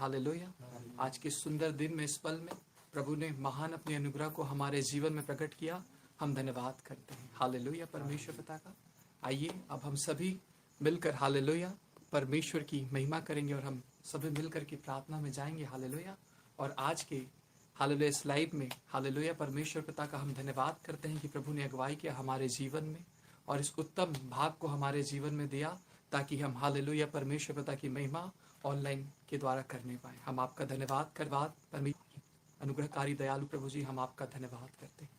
Hallelujah. आज के सुंदर दिन में, इस पल में प्रभु ने महान अपने अनुग्रह को हमारे जीवन में प्रकट किया। हम धन्यवाद करते हैं हालेलुया परमेश्वर पिता का। आइए अब हम सभी मिलकर हालेलुया परमेश्वर की महिमा करेंगे और हम सभी मिलकर की प्रार्थना में जाएंगे हालेलुया। और आज के हालेलुया इस लाइव में हालेलुया परमेश्वर पिता का हम धन्यवाद करते हैं कि प्रभु ने अगुवाई किया हमारे जीवन में और इस उत्तम भाग को हमारे जीवन में दिया, ताकि हम हालेलुया परमेश्वर पिता की महिमा ऑनलाइन के द्वारा करने पाए। हम आपका धन्यवाद परमेश्वर अनुग्रहकारी दयालु प्रभु जी, हम आपका धन्यवाद करते हैं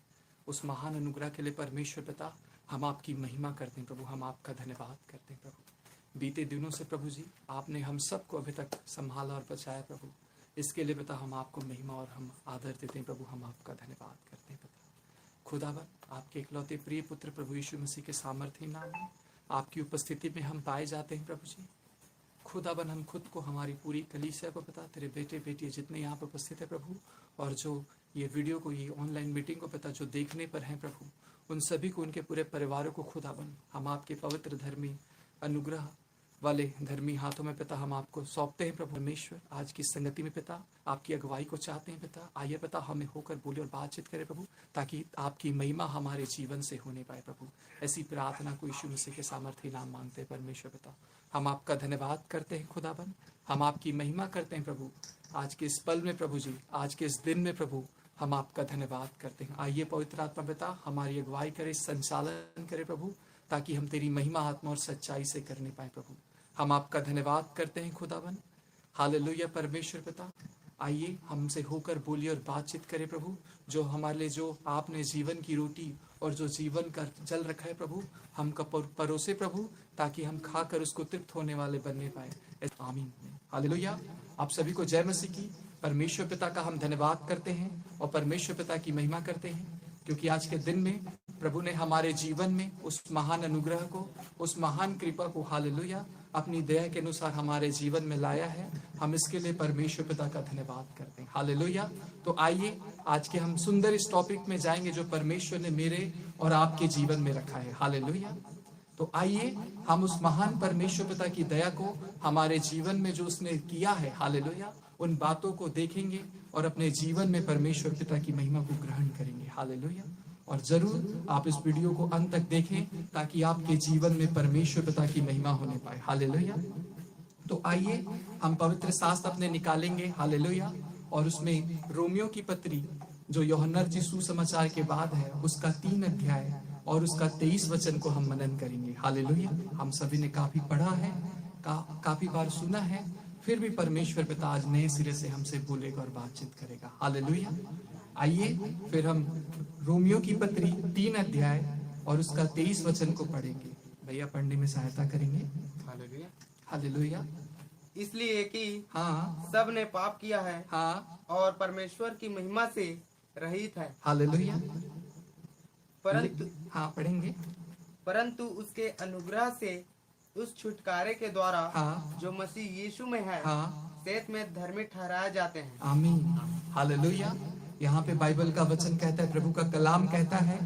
उस महान अनुग्रह के लिए परमेश्वर पिता। हम आपकी महिमा करते हैं प्रभु, हम आपका धन्यवाद करते हैं प्रभु। बीते दिनों से प्रभु जी आपने हम सबको अभी तक संभाला और बचाया प्रभु, इसके लिए पिता हम आपको महिमा और हम आदर देते हैं प्रभु। हम आपका धन्यवाद करते हैं पिता। खुदावन आपके इकलौते प्रिय पुत्र प्रभु यीशु मसीह के सामर्थ्य नाम में आपकी उपस्थिति में हम पाए जाते हैं प्रभु जी। खुदावन हम खुद को, हमारी पूरी कलीसिया को पिता, तेरे बेटे बेटी जितने यहाँ पर उपस्थित है प्रभु, और जो ये वीडियो को, ये ऑनलाइन मीटिंग को पिता जो देखने पर हैं प्रभु, उन सभी को, उनके पूरे परिवारों को खुदावन हम आपके पवित्र धर्मी अनुग्रह वाले धर्मी हाथों में पिता हम आपको सौंपते हैं प्रभु। परमेश्वर आज की संगति में पिता आपकी अगुवाई को चाहते हैं पिता। आइए पिता हमें होकर बोले और बातचीत करें प्रभु, ताकि आपकी महिमा हमारे जीवन से होने पाए प्रभु। ऐसी प्रार्थना को यीशु मसीह के सामर्थ्य नाम मांगते हैं परमेश्वर पिता। हम आपका धन्यवाद करते हैं खुदाबंद, हम आपकी महिमा करते हैं प्रभु। आज के इस पल में प्रभु जी, आज के इस दिन में प्रभु हम आपका धन्यवाद करते हैं। आइए पवित्र आत्मा पिता हमारी अगुवाई करे, संचालन करे प्रभु, ताकि हम तेरी महिमा आत्मा और सच्चाई से करने पाए प्रभु। हम आपका धन्यवाद करते हैं खुदावन हालेलुया परमेश्वर पिता। आइए हमसे होकर बोलिए और बातचीत करें प्रभु। जो हमारे लिए जो आपने जीवन की रोटी और जो जीवन का जल रखा है प्रभु, हम परोसे प्रभु, ताकि हम खाकर उसको तृप्त होने वाले बनने पाए। आमीन हालेलुया। आप सभी को जय मसीह की। परमेश्वर पिता का हम धन्यवाद करते हैं और परमेश्वर पिता की महिमा करते हैं, क्योंकि आज के दिन में प्रभु ने हमारे जीवन में उस महान अनुग्रह को, उस महान कृपा को हालेलुया अपनी दया के अनुसार हमारे जीवन में लाया है। हम इसके लिए परमेश्वर पिता का धन्यवाद करते हैं हालेलुया। तो आइए आज के हम सुंदर इस टॉपिक में जाएंगे जो परमेश्वर ने मेरे और आपके जीवन में रखा है हालेलुया। तो आइए हम उस महान परमेश्वर पिता की दया को, हमारे जीवन में जो उसने किया है हालेलुया, उन बातों को देखेंगे और अपने जीवन में परमेश्वर पिता की महिमा को ग्रहण करेंगे हालेलुया। और जरूर आप इस वीडियो को अंत तक देखें, ताकि आपके जीवन में परमेश्वर पिता की महिमा होने पाए हालेलुया। तो आइए हम पवित्र शास्त्र अपने निकालेंगे हालेलुया, और उसमें रोमियो की पत्री जो यूहन्ना रचित सुसमाचार के बाद है, उसका 3 अध्याय और उसका 23 वचन को हम मनन करेंगे हालेलुया। हम सभी ने काफी पढ़ा है, काफी बार सुना है, फिर भी परमेश्वर पिता आज नए सिरे से हमसे बोलेगा और बातचीत करेगा हालेलुया। आइए फिर हम रोमियो की पत्री 3 अध्याय और उसका 23 वचन को पढ़ेंगे। भैया पढ़ने में सहायता करेंगे हालेलुया। हालेलुया। इसलिए कि हाँ सब ने पाप किया है हाँ और परमेश्वर की महिमा से रहित है, हालेलुया। परंतु पढ़ेंगे। उसके अनुग्रह से उस छुटकारे के द्वारा हाँ जो मसीह यीशु में है हाँ सेत में धर्मी ठहराए जाते हैं। आमीन हालेलुया। यहाँ पे बाइबल का वचन कहता है, प्रभु का कलाम कहता है,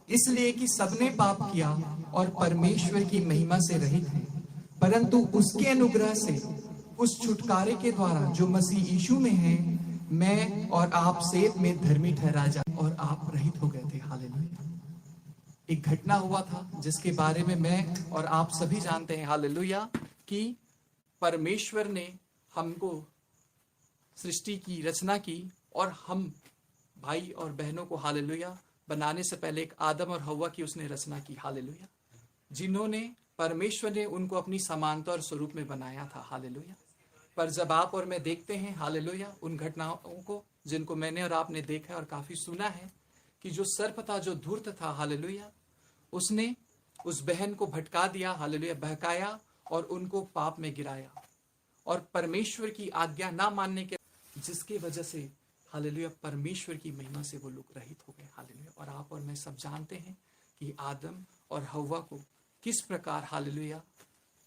इसलिए कि सबने पाप किया और परमेश्वर की महिमा से रहित हैं, परंतु उसके अनुग्रह से उस छुटकारे के द्वारा जो मसीह यीशु में है, मैं और आप सेत में धर्मी ठहरा जा और आप रहित हो गए थे हालेलुया। एक घटना हुआ था जिसके बारे में मैं और आप सभी जानते हैं हालेलुया, कि परमेश्वर ने हमको सृष्टि की रचना की और हम भाई और बहनों को हालेलुया बनाने से पहले एक आदम और हव्वा की उसने रचना की हालेलुया, जिन्होंने परमेश्वर ने उनको अपनी समानता और स्वरूप में बनाया था हालेलुया। पर जब आप और मैं देखते हैं हालेलुया उन घटनाओं को जिनको मैंने और आपने देखा और काफी सुना है, कि जो सर्प था, जो धूर्त था हालेलुया, उसने उस बहन को भटका दिया हालेलुया, बहकाया और उनको पाप में गिराया, और परमेश्वर की आज्ञा ना मानने के जिसकी वजह से हालेलुया परमेश्वर की महिमा से वो लोग रहित हो गए हालेलुया। और आप और मैं सब जानते हैं कि आदम और हव्वा को किस प्रकार हालेलुया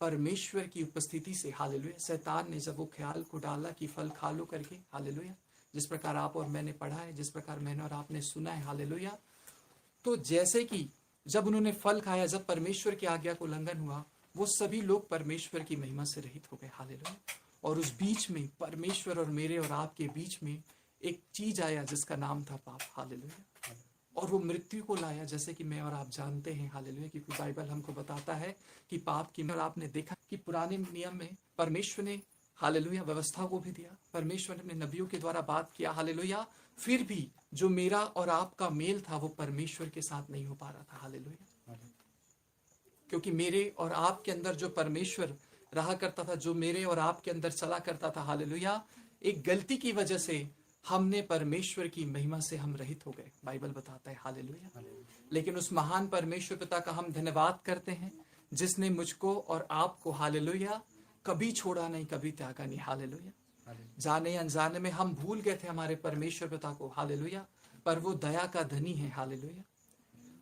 परमेश्वर की उपस्थिति से हालेलुया शैतान ने जब वो ख्याल को डाला कि फल खा लो करके हालेलुया, जिस प्रकार आप और मैंने पढ़ा है, जिस प्रकार मैंने और आपने सुना है हालेलुया। तो जैसे कि जब उन्होंने फल खाया, जब परमेश्वर की आज्ञा को उल्लंघन हुआ, वो सभी लोग परमेश्वर की महिमा से रहित हो गए हालेलुया। और उस बीच में परमेश्वर और मेरे और आपके बीच में एक चीज आया जिसका नाम था पाप। हालेलुया। और वो मृत्यु को लाया, जैसे कि मैं और आप जानते हैं। हालेलुया। क्योंकि बाइबल हमको बताता है कि पाप की, और आपने देखा कि पुराने नियम में परमेश्वर ने हालेलुया व्यवस्था को भी दिया, परमेश्वर ने अपने नबियों के द्वारा बात किया। हालेलुया। फिर भी जो मेरा और आपका मेल था वो परमेश्वर के साथ नहीं हो पा रहा था। हालेलुया। क्योंकि मेरे और आपके अंदर जो परमेश्वर रहा करता था, जो मेरे और आपके अंदर चला करता था, हालेलुया, एक गलती की वजह से हमने परमेश्वर की महिमा से हम रहित हो गए, बाइबल बताता है। हालेलुया। लेकिन उस महान परमेश्वर पिता का हम धन्यवाद करते हैं जिसने मुझको और आपको हालेलुया कभी छोड़ा नहीं, कभी त्यागा नहीं। हालेलुया। जाने अनजाने में हम भूल गए थे हमारे परमेश्वर पिता को। हालेलुया। पर वो दया का धनी है। हालेलुया।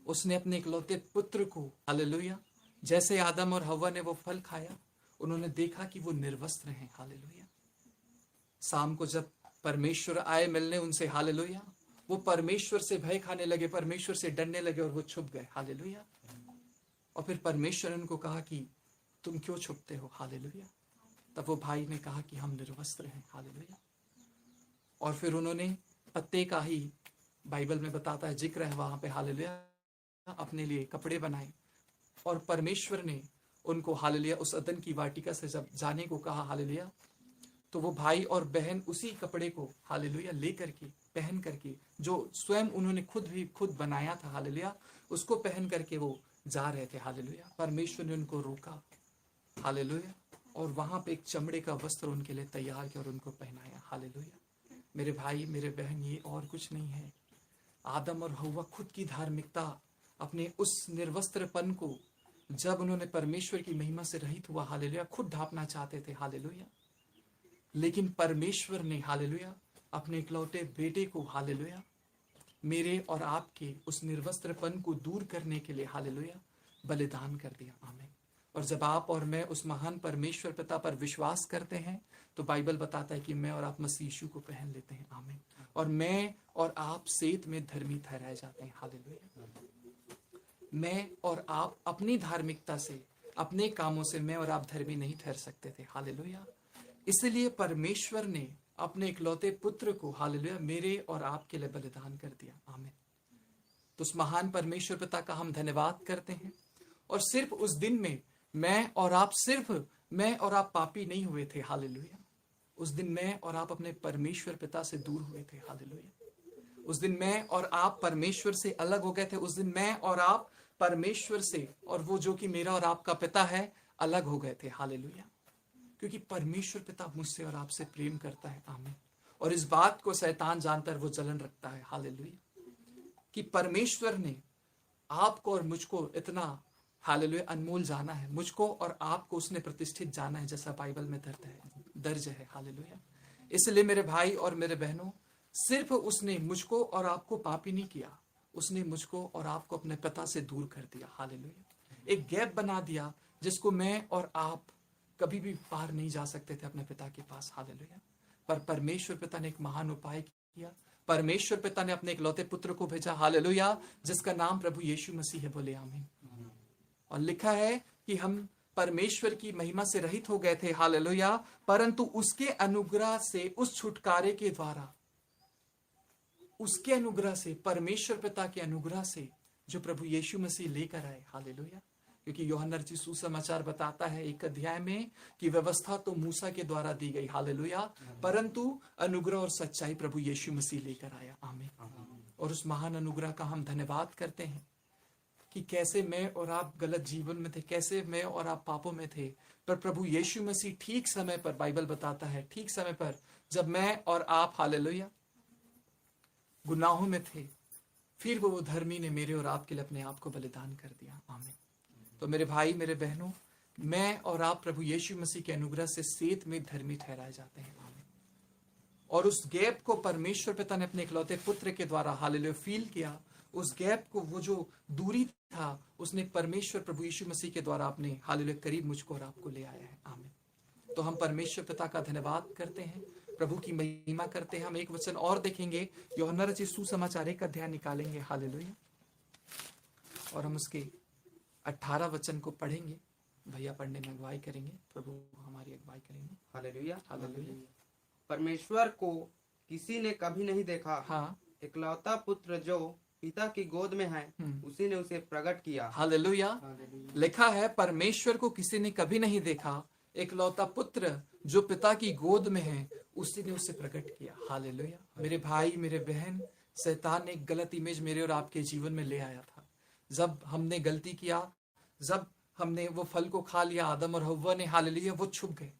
उसने अपने इकलौते पुत्र को, हालेलुया, जैसे आदम और हव्वा ने वो फल खाया, उन्होंने देखा कि वो निर्वस्त्र हैं। हालेलुया। शाम को जब परमेश्वर आए मिलने उनसे, हालेलुया, वो परमेश्वर से भय खाने लगे, परमेश्वर से डरने लगे और वो छुप गए। हालेलुया। और फिर परमेश्वर ने उनको कहा कि तुम क्यों छुपते हो। हालेलुया। तब वो भाई ने कहा कि हम निर्वस्त्र हैं। हालेलुया। और फिर उन्होंने पत्ते का ही, बाइबल में बताता है, जिक्र है वहां पे, हालेलुया, अपने लिए कपड़े बनाए। और परमेश्वर ने उनको, हालेलुया, उस अदन की वाटिका से जब जाने को कहा, हालेलुया, तो वो भाई और बहन उसी कपड़े को, हालेलुया, लेकर के, पहन करके, जो स्वयं उन्होंने खुद बनाया था, हालेलुया, उसको पहन करके वो जा रहे थे। हालेलुया। परमेश्वर ने उनको रोका। हालेलुया। और वहां पे एक चमड़े का वस्त्र उनके लिए तैयार किया और उनको पहनाया। हालेलुया। मेरे भाई, मेरे बहन, ये और कुछ नहीं है। आदम और हव्वा खुद की धार्मिकता, अपने उस निर्वस्त्रपन को जब उन्होंने परमेश्वर की महिमा से रहित हुआ, हालेलुया, खुद ढांपना चाहते थे। हालेलुया। लेकिन परमेश्वर ने, हालेलुया, अपने इकलौते बेटे को, हालेलुया, मेरे और आपके उस निर्वस्त्रपन को दूर करने के लिए, हालेलुया, बलिदान कर दिया। आमीन। और जब आप और मैं उस महान परमेश्वर पिता पर विश्वास करते हैं तो बाइबल बताता है कि मैं और आप मसीह यीशु को पहन लेते हैं। आमीन। और मैं और आप सेत में धर्मी ठहराए जाते हैं। हालेलुया। मैं और आप अपनी धार्मिकता से, अपने कामों से मैं और आप धर्मी नहीं ठहर सकते थे। हालेलुया। इसलिए परमेश्वर ने अपने इकलौते पुत्र को, हालेलुया, मेरे और आपके लिए बलिदान कर दिया। आमीन। तो उस महान परमेश्वर पिता का हम धन्यवाद करते हैं। और सिर्फ उस दिन में मैं और आप पापी नहीं हुए थे। हालेलुया। उस दिन मैं और आप अपने परमेश्वर पिता से दूर हुए थे। हालेलुया। उस दिन मैं और आप परमेश्वर से अलग हो गए थे। उस दिन मैं और आप परमेश्वर से, और वो जो कि मेरा और आपका पिता है, अलग हो गए थे। हालेलुया। क्योंकि परमेश्वर पिता मुझसे और आपसे प्रेम करता है। आमीन। और इस बात को शैतान जानता है, वो जलन रखता है। हालेलुया। कि परमेश्वर ने आपको और मुझको इतना, हालेलुया, अनमोल जाना है। मुझको और आपको उसने प्रतिष्ठित जाना है, जैसा बाइबल में दर्ज है। हालेलुया। इसलिए मेरे भाई और मेरे बहनों, सिर्फ उसने मुझको और आपको पापी नहीं किया, उसने मुझको और आपको अपने पिता से दूर कर दिया। हालेलुया। एक गैप बना दिया जिसको मैं और आप कभी भी पार नहीं जा सकते थे अपने पिता के पास। हालेलुया। पर परमेश्वर पिता ने एक महान उपाय किया। परमेश्वर पिता ने अपने इकलौते पुत्र को भेजा। हालेलुया। जिसका नाम प्रभु यीशु मसीह है। बोले आमीन। और लिखा है कि हम परमेश्वर की महिमा से रहित हो गए थे। हालेलुया। परंतु उसके अनुग्रह से, उस छुटकारे के द्वारा, उसके अनुग्रह से, परमेश्वर पिता के अनुग्रह से जो प्रभु यीशु मसीह लेकर आए। हालेलुया। क्योंकि यूहन्ना रचित सुसमाचार बताता है 1 अध्याय में कि व्यवस्था तो मूसा के द्वारा दी गई। हालेलुया। परंतु अनुग्रह और सच्चाई प्रभु यीशु मसीह लेकर आया। आमीन। और उस महान अनुग्रह का हम धन्यवाद करते हैं कि कैसे मैं और आप गलत जीवन में थे, कैसे मैं और आप पापों में थे, पर प्रभु यीशु मसीह ठीक समय पर, बाइबल बताता है, ठीक समय पर जब मैं और आप, हालेलुया, गुनाहों में थे, फिर वो धर्मी ने मेरे और आपके लिए अपने आप को बलिदान कर दिया। आमीन। तो मेरे भाई, मेरे बहनों, मैं और आप प्रभु यीशु मसीह के अनुग्रह से सेत में धर्मी ठहराए जाते हैं। आमीन। और उस गैप को परमेश्वर पिता ने अपने इकलौते पुत्र के द्वारा, हालेलुया, फील किया। उस गैप को, वो जो दूरी था, उसने परमेश्वर प्रभु यीशु मसीह के द्वारा अपने, हालेलुया, करीब मुझको और आपको ले आया है। आमीन। तो हम परमेश्वर पिता का धन्यवाद करते हैं, प्रभु की महिमा करते हैं। हम एक वचन और देखेंगे, यूहन्ना रचित सुसमाचार 1 अध्याय निकालेंगे। हालेलुया। और हम उसके 18 वचन को पढ़ेंगे। भैया पढ़ने में अगुवाई करेंगे, प्रभु हमारी अगुवाई करेंगे। हालेलुया। हालेलुया। परमेश्वर को किसी ने कभी नहीं देखा, हाँ। इकलौता पुत्र जो पिता की गोद में है उसी ने उसे प्रकट किया। हालेलुया। लिखा है परमेश्वर को किसी ने कभी नहीं देखा, इकलौता पुत्र जो पिता की गोद में है उसी ने उसे प्रकट किया। हालेलुया। मेरे भाई मेरे बहन, शैतान ने एक गलत इमेज मेरे और आपके जीवन में ले आया था। जब हमने गलती किया, जब हमने वो फल को खा लिया, आदम और हव्वा ने, हालेलुया, वो छुप गए।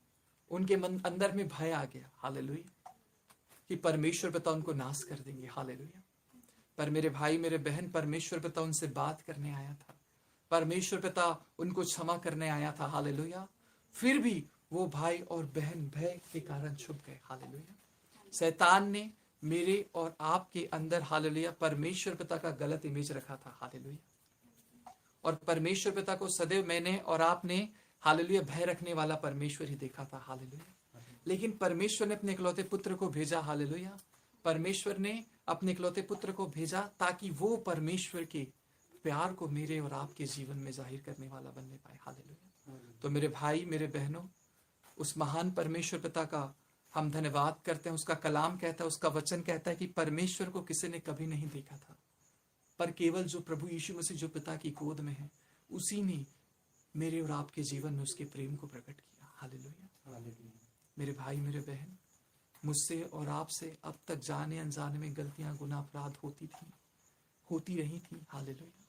उनके मन अंदर में भय आ गया, हालेलुया, कि परमेश्वर पिता उनको नाश कर देंगे। हालेलुया। पर मेरे भाई मेरे बहन, परमेश्वर पिता उनसे बात करने आया था, परमेश्वर पिता उनको क्षमा करने आया था। हालेलुया। फिर भी वो भाई और बहन भय के कारण छुप गए। हालेलुया। शैतान ने मेरे और आपके अंदर, हालेलुया, परमेश्वर पिता का गलत इमेज रखा था। हालेलुया। और परमेश्वर पिता को सदैव मैंने और आपने, हालेलुया, भय रखने वाला परमेश्वर ही देखा था। हालेलुया। लेकिन परमेश्वर ने अपने इकलौते पुत्र को भेजा। हालेलुया। परमेश्वर ने अपने इकलौते पुत्र को भेजा ताकि वो परमेश्वर के प्यार को मेरे और आपके जीवन में जाहिर करने वाला बनने पाए। हालेलुया। तो मेरे भाई मेरे बहनों, उस महान परमेश्वर पिता का हम धन्यवाद करते हैं। उसका कलाम कहता है, उसका वचन कहता है कि परमेश्वर को किसी ने कभी नहीं देखा था, पर केवल जो प्रभु यीशु मसीह जो पिता की गोद में है उसी ने मेरे और आपके जीवन में उसके प्रेम को प्रकट किया। हालेलुया। मेरे भाई मेरे बहन, मुझसे और आपसे अब तक जाने अनजाने में गलतियां, गुनाह, अपराध होती रही थी। हालेलुया।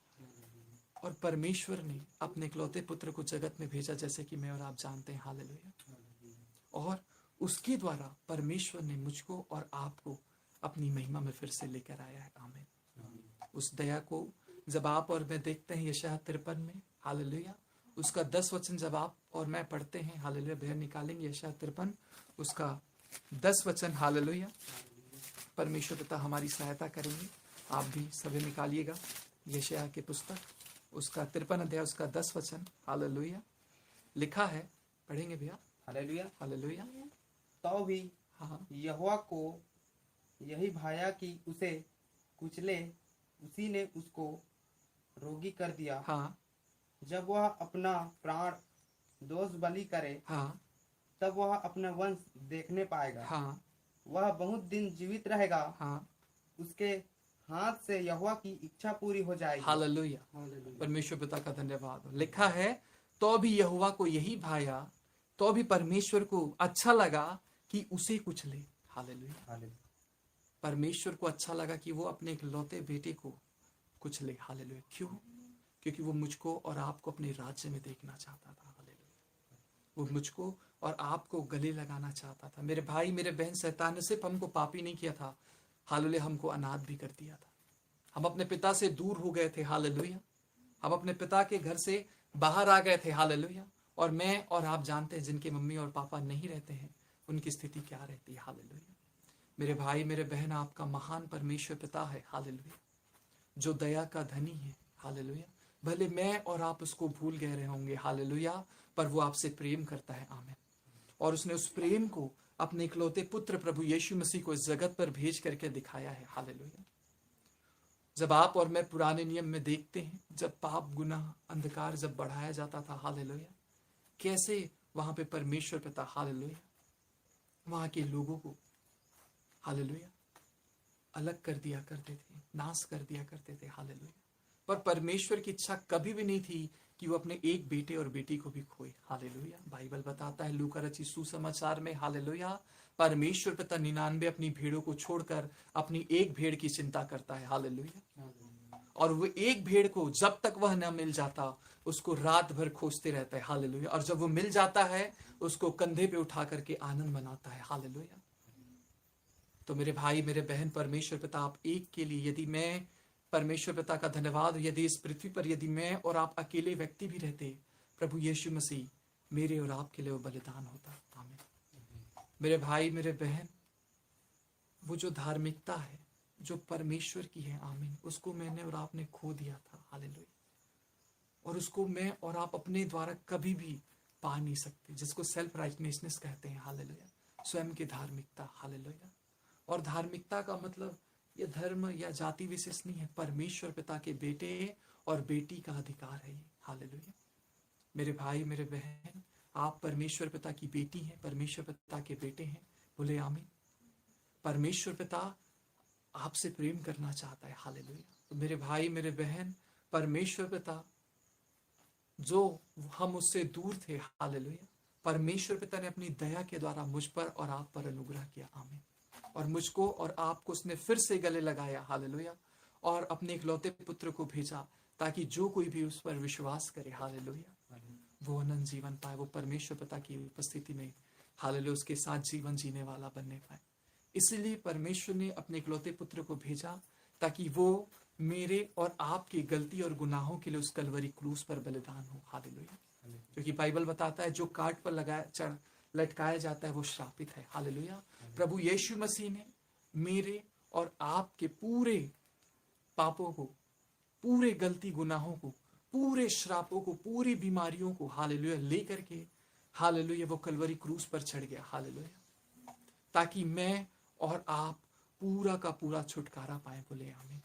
और परमेश्वर ने अपने इकलौते पुत्र को जगत में भेजा, जैसे कि मैं और आप जानते हैं। हालेलुया। और उसके द्वारा परमेश्वर ने मुझको और आपको अपनी महिमा में फिर से लेकर आया है। आमीन। उस दया को जब आप और मैं देखते हैं यशायाह 53 में, हालेलुया, उसका 10 वचन जब आप और मैं पढ़ते हैं, हालेलुया, बहन निकालेंगे यशायाह 53 उसका 10 वचन। हालेलुया। परमेश्वर पिता हमारी सहायता करेंगे, आप भी सभी निकालिएगा यशायाह की पुस्तक, उसका 53 अध्याय, उसका 10 वचन। हालेलुया। लिखा है, पढ़ेंगे भैया। हालेलुया। हालेलुया। तो भी हाँ। यहोवा को यही भाया कि उसे कुचले, उसी ने उसको रोगी कर दिया। हाँ। जब वह अपना प्राण दोष बलि करे, हाँ। तब वह अपना वंश देखने पाएगा। हाँ। वह बहुत दिन जीवित रहेगा। हाँ। उसके हाथ से यहोवा की इच्छा पूरी हो जाएगी। हालेलुया। परमेश्वर पिता का धन्यवाद। लिखा है, तो भी यहोवा को यही भाया, तो भी परमेश्वर को अच्छा लगा कि उसे कुचले। हालेलुया। परमेश्वर को अच्छा लगा कि वो अपने इकलौते बेटे को कुचले। हालेलुया। क्यों? क्योंकि वो मुझको और आपको अपने राज्य में देखना चाहता था। हालेलुया। वो मुझको और आपको गले लगाना चाहता था। मेरे भाई मेरे बहन, शैतान ने सिर्फ हमको पापी नहीं किया था, हालेलुया, हमको अनाथ भी कर दिया था। हम अपने पिता से दूर हो गए थे। हालेलुया। हम अपने पिता के घर से बाहर आ गए थे। हालेलुया। और मैं और आप जानते हैं, जिनके मम्मी और पापा नहीं रहते हैं उनकी स्थिति क्या रहती है। हालेलुया। मेरे भाई मेरे बहन, आपका महान परमेश्वर पिता है। हालेलुया। जो दया का धनी है। हालेलुया। भले मैं और आप उसको भूल गए रहे होंगे। हालेलुया। पर वो आपसे प्रेम करता है। आमीन। और उसने उस प्रेम को अपने इकलौते पुत्र प्रभु यीशु मसीह को इस जगत पर भेज करके दिखाया है। हालेलुया। जब आप और मैं पुराने नियम में देखते हैं, जब पाप, गुनाह, अंधकार जब बढ़ाया जाता था, हालेलुया, कैसे वहां पे परमेश्वर पिता, हालेलुया, वहां के लोगों को, हालेलुया, अलग कर दिया करते थे, नाश कर दिया करते थे। हालेलुया। पर परमेश्वर की इच्छा कभी भी नहीं थी कि वो अपने एक बेटे और बेटी को भी खोए। हालेलुया। बाइबल बताता है लूका रचित सुसमाचार में, हालेलुया, परमेश्वर पिता 99 अपनी भेड़ों को छोड़कर अपनी एक भेड़ की चिंता करता है। हालेलुया। और वो एक भेड़ को जब तक वह न मिल जाता उसको रात भर खोजते रहता है। हालेलुया। और जब वो मिल जाता है उसको कंधे पे उठा करके आनंद मनाता है। हालेलुया। तो मेरे भाई मेरे बहन, परमेश्वर पिता आप एक के लिए, यदि मैं, परमेश्वर पिता का धन्यवाद, यदि इस पृथ्वी पर यदि मैं और आप अकेले व्यक्ति भी रहते, प्रभु यीशु मसीह मेरे और आपके लिए वो बलिदान होता। आमीन। मेरे भाई मेरे बहन, वो जो धार्मिकता है जो परमेश्वर की है, आमीन, उसको मैंने और आपने खो दिया था। हालेलुया। और उसको मैं और आप अपने द्वारा कभी भी पा नहीं सकते, जिसको सेल्फ राइटनेसनेस कहते हैं। हालेलुया। स्वयं की धार्मिकता। हालेलुया। और धार्मिकता का मतलब ये धर्म या जाति विशेष नहीं है, परमेश्वर पिता के बेटे और बेटी का अधिकार है ये। हालेलुया। मेरे भाई मेरे बहन, आप परमेश्वर पिता की बेटी हैं, परमेश्वर पिता के बेटे हैं। बोले आमीन। परमेश्वर पिता आपसे प्रेम करना चाहता है। हालेलुया। तो मेरे भाई मेरे बहन, परमेश्वर पिता जो हम उससे दूर थे, हालेलुया, परमेश्वर पिता ने अपनी दया के द्वारा मुझ पर और आप पर अनुग्रह किया। आमीन। और मुझको और आपको उसने फिर से गले लगाया। हालेलुया। और अपने इकलौते पुत्र को भेजा ताकि जो कोई भी उस पर विश्वास करे, हालेलुया, वो अनंत जीवन पाए, वो परमेश्वर पिता की उपस्थिति में, हालेलुया, उसके साथ जीवन जीने वाला बनने पाए। इसलिए परमेश्वर ने अपने इकलौते पुत्र को भेजा ताकि वो मेरे और आपकी गलती और गुनाहों के लिए उस कलवरी क्रूस पर बलिदान हो। हालेलुया। क्योंकि बाइबल बताता है जो काट पर लगाया लटकाया जाता है वो श्रापित है। हालेलुया। प्रभु यीशु मसीह ने मेरे और आपके पूरे पापों को, पूरे गलती गुनाहों को, पूरे श्रापों को, पूरी बीमारियों को, हालेलुया, लेकर के, हालेलुया, वो कलवरी क्रूस पर चढ़ गया। हालेलुया। ताकि मैं और आप पूरा का पूरा छुटकारा पाए। बोले आमीन।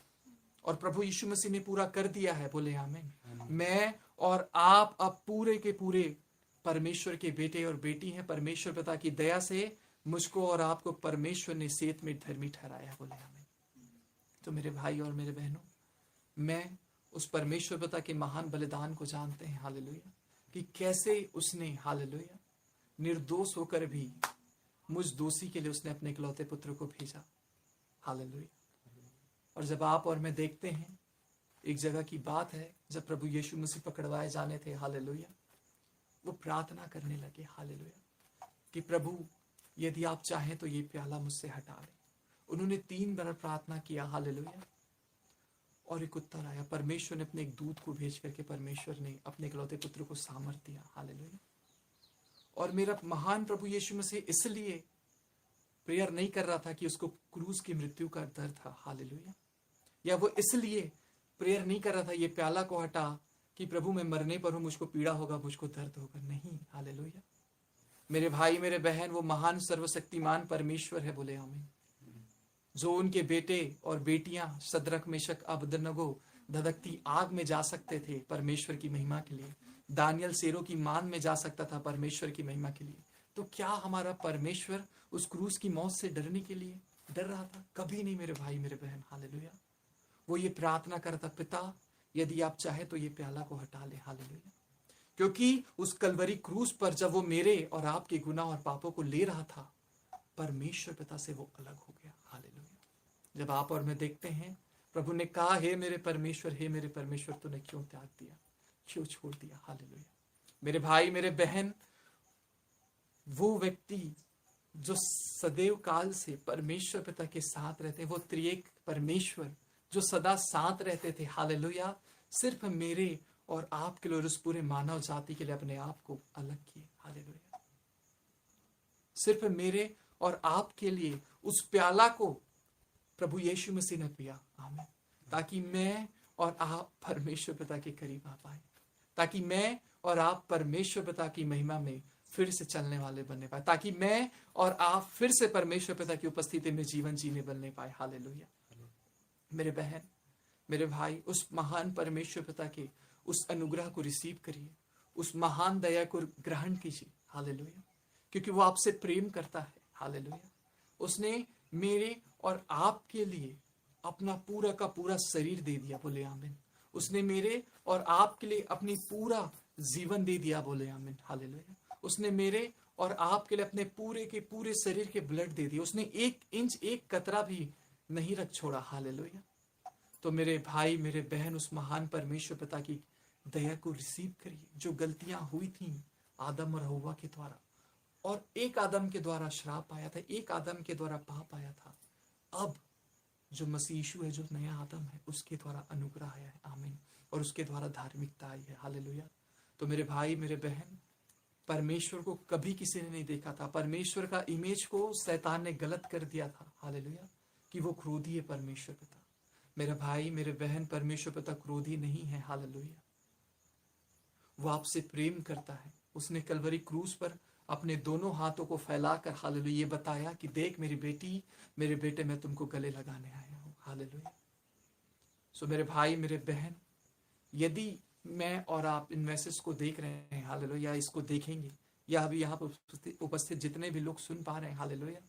और प्रभु यीशु मसीह ने पूरा कर दिया है। बोले आमीन। मैं और आप अब पूरे के पूरे परमेश्वर के बेटे और बेटी हैं। परमेश्वर पिता की दया से मुझको और आपको परमेश्वर ने सेत में धर्मी ठहराया। बोले आमीन। तो मेरे भाई और मेरे बहनों, मैं उस परमेश्वर पिता के महान बलिदान को जानते हैं। हालेलुया। कि कैसे उसने, हालेलुया, निर्दोष होकर भी मुझ दोषी के लिए उसने अपने इकलौते पुत्र को भेजा। हालेलुया। और जब आप और मैं देखते हैं, एक जगह की बात है, जब प्रभु यीशु मसीह पकड़वाए जाने थे, हालेलुया, वो प्रार्थना करने लगे, हालेलुया, कि प्रभु यदि आप चाहें तो ये प्याला मुझसे हटा लें। उन्होंने 3 बार प्रार्थना किया। हालेलुया। और एक उत्तर आया। परमेश्वर ने अपने एक दूत को भेज करके परमेश्वर ने अपने इकलौते पुत्र को सामर्थ दिया। हालेलुया। और मेरा महान प्रभु यीशु मसीह इसलिए प्रेयर नहीं कर रहा था कि उसको क्रूस की मृत्यु का डर था। हालेलुया। या वो इसलिए प्रेयर नहीं कर रहा था ये प्याला को हटा कि प्रभु मैं मरने पर हूं, मुझको पीड़ा होगा, मुझको दर्द होगा। नहीं। हालेलुया। मेरे भाई मेरे बहन, वो महान सर्वशक्तिमान परमेश्वर है। बोले आमीन। जो उनके बेटे और बेटियां सदरक मेशक अबेदनगो धधकती आग में जा सकते थे परमेश्वर की महिमा के लिए, दानियल शेरों की मान में जा सकता था परमेश्वर की महिमा के लिए, तो क्या हमारा परमेश्वर उस क्रूस की मौत से डरने के लिए डर रहा था? कभी नहीं मेरे भाई मेरे बहन। हालेलुया। वो ये प्रार्थना करता, पिता यदि आप चाहे तो ये प्याला को हटा ले। हालेलुया। क्योंकि उस कलवरी क्रूस पर जब वो मेरे और आपके गुनाह और पापों को ले रहा था, परमेश्वर पिता से वो अलग हो गया। हालेलुया। जब आप और मैं देखते हैं, प्रभु ने कहा, हे मेरे परमेश्वर, तूने क्यों त्याग दिया, क्यों छोड़ दिया? हालेलुया। मेरे भाई मेरे बहन, वो व्यक्ति जो सदैव काल से परमेश्वर पिता के साथ रहते हैं, वो त्रिएक परमेश्वर जो सदा साथ रहते थे, हालेलुया, सिर्फ मेरे और आपके लिए और उस पूरे मानव जाति के लिए अपने आप को अलग किए। हालेलुया। सिर्फ मेरे और आपके लिए उस प्याला को प्रभु यीशु मसीह ने पिया। आमीन। ताकि मैं और आप परमेश्वर पिता के करीब आ पाए, ताकि मैं और आप परमेश्वर पिता की महिमा में फिर से चलने वाले बनने पाए, ताकि मैं और आप फिर से परमेश्वर पिता की उपस्थिति में जीवन जीने बनने पाए। हालेलुया। मेरे बहन मेरे भाई, उस महान परमेश्वर पिता के उस अनुग्रह को रिसीव करिए, उस महान दया को ग्रहण कीजिए। हालेलुया। क्योंकि वो आपसे प्रेम करता है। हालेलुया। उसने मेरे और आपके लिए अपना पूरा का पूरा शरीर दे दिया। बोले आमीन। उसने मेरे और आपके लिए अपनी पूरा जीवन दे दिया। बोले आमीन। हालेलुया। उसने मेरे और आपके लिए अपने पूरे के पूरे शरीर के ब्लड दे दिए। उसने 1 इंच 1 कतरा भी नहीं रख छोड़ा। हालेलुया। तो मेरे भाई मेरे बहन, उस महान परमेश्वर पिता की दया को रिसीव करिए। जो गलतियां हुई थी आदम और हव्वा के द्वारा, और एक आदम के द्वारा श्राप आया था, एक आदम के द्वारा पाप आया था, अब जो मसीह यीशु है, जो नया आदम है, उसके द्वारा अनुग्रह आया है। आमीन। और उसके द्वारा धार्मिकता आई है। हालेलुया। तो मेरे भाई मेरे बहन, परमेश्वर को कभी किसी ने नहीं देखा था। परमेश्वर का इमेज को शैतान ने गलत कर दिया था। हालेलुया। कि वो क्रोधी है परमेश्वर पिता। मेरे भाई मेरे बहन, परमेश्वर पिता क्रोधी नहीं है। हालेलुया। वो आपसे प्रेम करता है। उसने कलवरी क्रूस पर अपने दोनों हाथों को फैलाकर, हालेलुया, ये बताया कि देख मेरी बेटी, मेरे बेटे, मैं तुमको गले लगाने आया हूं। हालेलुया। सो मेरे भाई मेरे बहन, यदि मैं और आप इन मैसेज को देख रहे हैं, हालेलुया, इसको देखेंगे, या अभी यहाँ पर उपस्थित जितने भी लोग सुन पा रहे हैं, हालेलुया,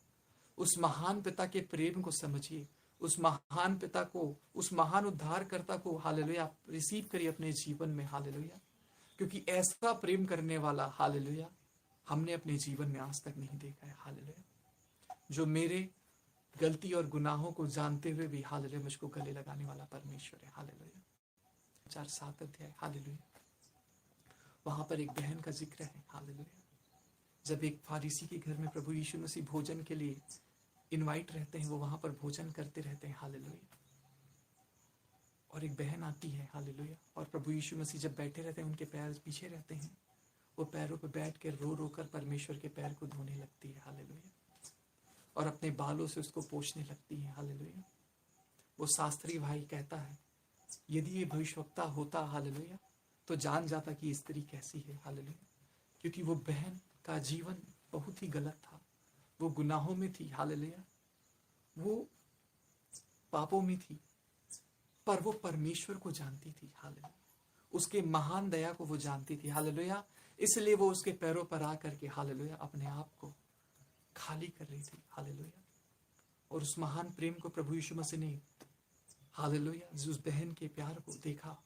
उस महान पिता के प्रेम को समझिए, उस महान पिता को, उस महान उद्धारकर्ता को, हालेलुया, आप रिसीव करिए अपने जीवन में, हालेलुया, क्योंकि ऐसा प्रेम करने वाला, हालेलुया, हमने अपने जीवन में आज तक नहीं देखा है, हालेलुया, जो मेरे गलती और गुनाहों को जानते हुए भी, हालेलुया, मुझको गले लगाने वाला परमेश्वर है, हालेलुया। 4-7 अध्याय, हालेलुया, वहां पर एक बहन का जिक्र है, हालेलुया, जब एक फारिसी के घर में प्रभु यीशु मसीह भोजन के लिए इनवाइट रहते हैं, वो वहां पर भोजन करते रहते हैं, हालेलुया, और एक बहन आती है, हालेलुया, और प्रभु यीशु मसीह जब बैठे रहते हैं, उनके पैर पीछे रहते हैं, वो पैरों पर बैठ कर रो रो कर परमेश्वर के पैर को धोने लगती है, हालेलुया, और अपने बालों से उसको पोंछने लगती है, हालेलुया। वो शास्त्री भाई कहता है, यदि ये भविष्यवक्ता होता, हालेलुया, तो जान जाता कि स्त्री कैसी है, हालेलुया, क्योंकि वो बहन का जीवन बहुत ही गलत था, वो गुनाहों में थी, हालेलुया, वो पापों में थी, पर वो परमेश्वर को जानती थी, हालेलुया, उसके महान दया को वो जानती थी, हालेलुया, इसलिए वो उसके पैरों पर आकर के, हालेलुया, अपने आप को खाली कर रही थी, हालेलुया, और उस महान प्रेम को प्रभु यीशु मसीह ने, हालेलुया, उस बहन के प्यार को देखा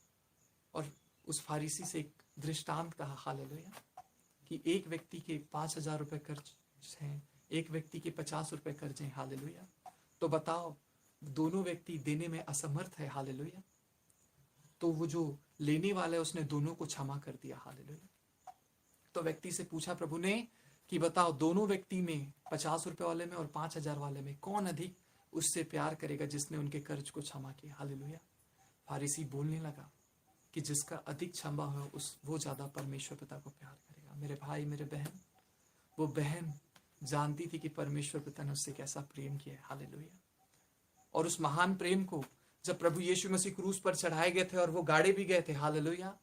और उस फारिसी से एक दृष्टांत कहा, हालेलुया, कि एक व्यक्ति के 5,000 रुपए कर्ज हैं, एक व्यक्ति के 50 रुपए कर्ज हैं, हालेलुया, तो बताओ दोनों व्यक्ति देने में असमर्थ है, हालेलुया, तो वो जो लेने वाला है उसने दोनों को क्षमा कर दिया, हालेलुया। तो व्यक्ति से पूछा प्रभु ने कि बताओ दोनों व्यक्ति में, 50 रुपए वाले में और 5,000 वाले में, कौन अधिक उससे प्यार करेगा जिसने उनके कर्ज को क्षमा किया, हालेलुया। फारिसी बोलने लगा कि जिसका अधिक क्षमा हो वो ज्यादा परमेश्वर पिता को प्यार करेगा। मेरे भाई, मेरे बहन, वो बहन जानती थी कि परमेश्वर पिता ने उससे कैसा प्रेम किया है, हालेलुया, और उस महान प्रेम को जब प्रभु यीशु मसीह क्रूस पर चढ़ाए गए थे और वो गाड़े भी गए थे, हालेलुया,